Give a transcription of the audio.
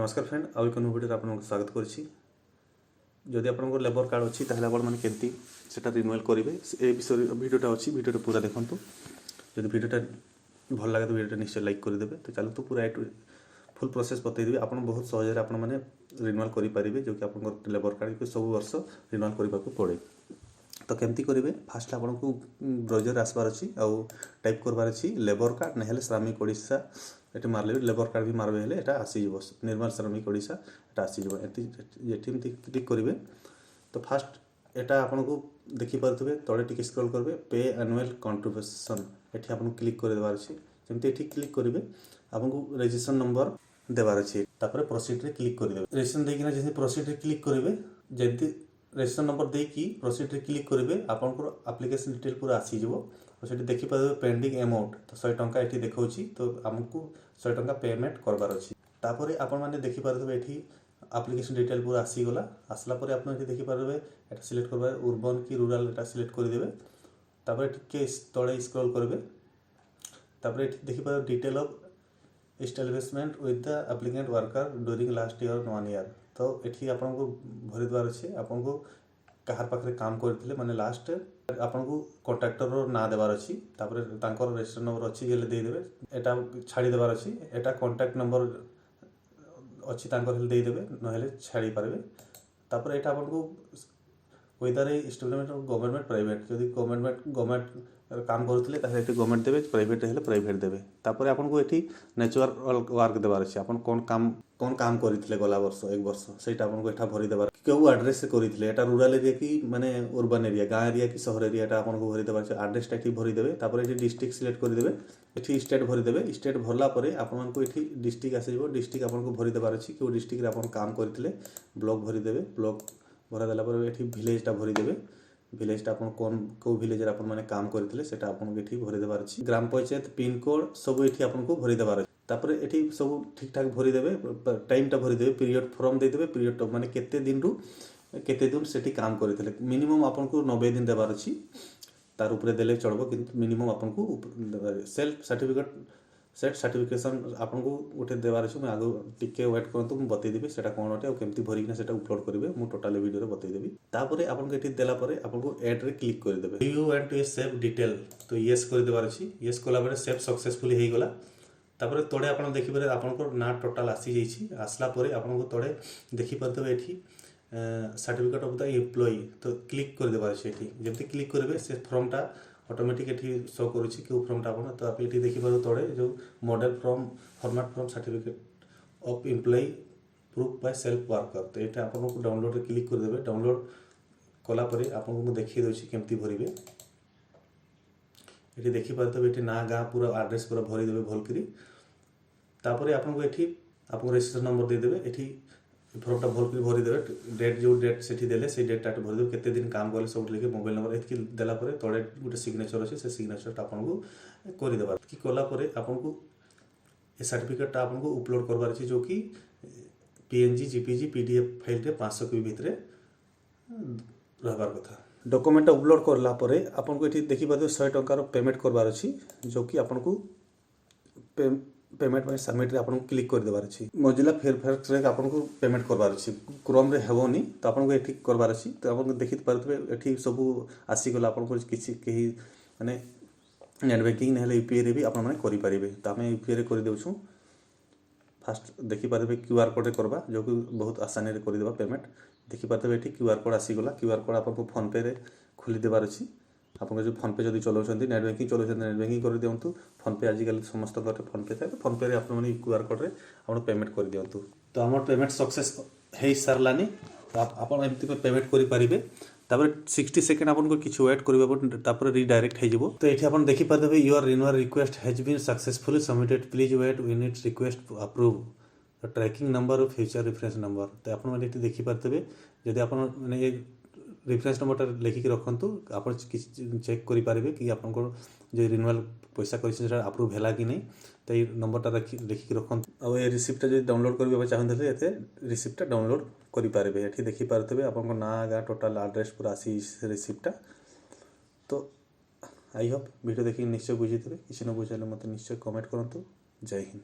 नमस्कार फ्रेंड आउ एक वीडियो आपको स्वागत करुच्ची जदि आप लेबर कार्ड अच्छी आपमती से रिन्यूअल करेंगे ए विषय भिडियोटा अच्छी भिडियो पूरा देखूँ जब भिडियोटा भल लगे तो भिडियो निश्चय लाइक करदे। तो चलो तो पूरा फुल प्रोसेस बतईदेवी आप बहुत सहज आपने रिन्यूअल करेंगे जो कि आप लेबर कार्ड सब वर्ष रिन्यूअल करने को पड़े। तो केमती करेंगे फास्ट आपको ब्राउजर आसबार अच्छी आउ टाइप करबार अच्छी लेबर कार्ड ना श्रमिक ओडिशा ये मारले भी लेबर कार्ड भी मारबे हेले एटा आसीज निर्मल श्रमिक ओडिशा एटा आसीज ये क्लिक करेंगे। तो फास्ट एटा आपको देखिपे तले टिके स्क्रॉल करेंगे पे एनुअल कंट्रीब्यूशन ये आपको क्लिक कर देवार अच्छी जमी ये क्लिक करेंगे आपको रजिस्ट्रेशन नंबर देवार अच्छी तापर प्रोसीड रे क्लिक करदे रजिस्ट्रेशन देकिना जैसे प्रोसीड रे क्लिक करेंगे जल्दी रजिस्ट्रेशन नंबर देकी प्रोसीड रे क्लिक करेंगे आपंकर एप्लिकेशन डिटेल पूरा आसीज और सेठी देखिपारे पेंडिंग अमाउंट तो 100 टंका ये देखा तो आमको 100 टंका पेमेंट करबार अच्छी तापर आपण मैंने देखिपारे ये एप्लिकेशन डिटेल पूरा आसीगला आसला पर आप देखिपारे ये सिलेक्ट करबा उर्बन कि रूराल एटा सिलेक्ट करदेवे तापर टिके तले स्क्रॉल करेंगे तापर ये देखिपारे detail of establishment with the applicant worker during last year 1 year. तो ये आपको भरी द्वार अच्छे आपको कहार पाखे काम करते माने लास्ट आपको कॉन्ट्रैक्टर ना देवार अच्छी तापर तांकर रजिस्टर नंबर अच्छी हेले देदेवे एटा छाड़ी देवार अच्छी एटा कॉन्टैक्ट नंबर अच्छी तांकर हेले देदेवे नहेले छाड़ी पारबे। तापर एटा आपको वेदर एस्टाब्लिशमेंट गवर्नमेंट प्राइवेट जदि गवर्नमेंट काम करते गवर्नमेंट देवे प्राइवेट हेले प्राइवेट देवे। तापर आपको ये नेचुरल वर्क देवार अच्छे आप कौन काम करते गला वर्ष एक वर्ष से आपको यहाँ भरी देवार क्यों एड्रेस करते रूराल एरिया कि माने अर्बन एरिया गाँ एरिया कि सहर एरिया आपको भरी देवार एड्रेसटा ये भरीदेवे तापर ये डिस्ट्रिक्ट सिलेक्ट करदेवे ये स्टेट भरीदेवे स्टेट भरला आपको ये डिस्ट्रिक्ट आसो डिस्ट्रिक्ट आपको भरी देवार अच्छी क्यों डिस्ट्रिक्ट आप काम करते ब्लॉक भरीदेवे ब्लॉक भरा देला ये विलेजटा भरीदेवे विलेजटा आप कौन कौ विलेज मैंने काम करते आपको ये भरी देवार अच्छी ग्राम पंचायत पिनकोड सब ये आपको भरी देवार तापर ये सब ठीक ठाक भरीदेवे टाइमटा भरीदेवे पीरियड फॉर्म देदेवे पीरियड माने केते दिन रु केते दिन से काम करते मिनिमम आपको 90 दिन देवार अच्छी तार उपरे देले चलबो किंतु मिनिमम आपको सेल्फ सर्टिफिकेशन आपको गोटे देवार अच्छे मैं आगे टिके वेट करूँ मुझे बतईदेवी से कौन अटे केमती भरिकिना से अपलोड करेंगे मुझे टोटाल वीडियो बतईदेवी। तापर आपको ये देलापर आपको एड रे क्लिक करदेवे you want to save detail तो येस कर देवार अच्छी येस कला सेव सक्सेसफुली हो गला। तापर तड़े आप देखिपारे आपंकर ना टोटाल आसी जाइए आसला आपको तड़े देखिपारे ये सर्टिफिकेट ऑफ द एम्प्लॉय तो क्लिक कर देवार अच्छे ये जमी क्लिक करेंगे से फॉर्मटा ऑटोमेटिक ये शो करुच्ची क्यों फॉर्मटा आप तो आप ये देखिपारे तड़े जो model format from certificate of employ proof by self worker तो ये आपको डाउनलोड रे क्लिक करदेवे डाउनलोड कलापर आपको देखिए दूसरी केमती भरवे ये देखिपारे ये ना गाँ पूरा एड्रेस पूरा भरीदेवे भलकरी तापर आपको ये आपको रजिस्ट्रेशन नंबर देदेवे ये फॉर्मटा भलकरी भरीदेवे डेट जो डेट से देले से डेटा भरीदेवे केते दिन काम कले सब लिखे मोबाइल नंबर ये देलापर तले गोटे सिग्नेचर अच्छे से सिग्नेचरटा आपको करदेव कि कलापर आपको ये सर्टिफिकेटटा आपको अपलोड करवार अच्छे जो कि PNG JPG PDF file 500 KB भितर रहबार कथा डॉक्यूमेंट अपलोड करला परे आपको ये देखिपारे 100 टंकार पेमेंट करवार अच्छी जो कि आपको पेमेंट सबमिट रे आपको क्लिक कर देवार अच्छी मोजिला फेयरफैक्स रे आपको पेमेंट करवार अच्छी क्रोम रे हेबोनी तो आपको ये करवार अच्छी तो आपको देखि पारथबे ये सब आसीगला आपको किसी कहीं माने नेट बैंकिंग ना UPI रे भी आप करि पारिबे तो आम UPI रे कर देउछु फास्ट देखिपारे QR कोड रे करबा जो कि बहुत आसानी रे कर देबा पेमेंट देखिपारे ये QR कोड आसीगला QR कोड आपको फोन पे रे खोली देवार अच्छी आपको जो फोन पे जब चलाउछन्ती नेट बैंकिंग चलाउछन्ती नेट बैंकिंग कर दियंतु फोन पे आजिकल समस्त फोन पे थाए फोन पे आप QR कोड रे आप पेमेंट कर दियंतु। तो आम पेमेंट सक्सेस हो सारानी तो आप एमती पेमेंट करेंगे तापर 60 सेकेंड आपको किसी वेट करने रिडायरेक्ट हो तो ये आप देखिपारे your renewal request has been successfully submitted please wait we need request approve tracking number और फ्यूचर रेफरेंस नंबर तो आप देखिपारे जदि आप मैंने रेफरेंस नंबरटा लिखिकी रखु आप चेक करेंगे कि आप जो रिन्यूअल पैसा कर अप्रूव है कि नहीं तो ये नंबरटा लिखिकी रखु और ये रिसिप्टा जो डाउनलोड करने चाहते ये रिसिप्टा डाउनलोड करेंगे ये देखिपारे आप ना गाँ टोटाल एड्रेस पूरा आसी रिसिप्टा। तो आई होप वीडियो देखिए निश्चय बुझी थे किसी न बुझे मत निश्चय कमेंट करूँ। जय हिंद।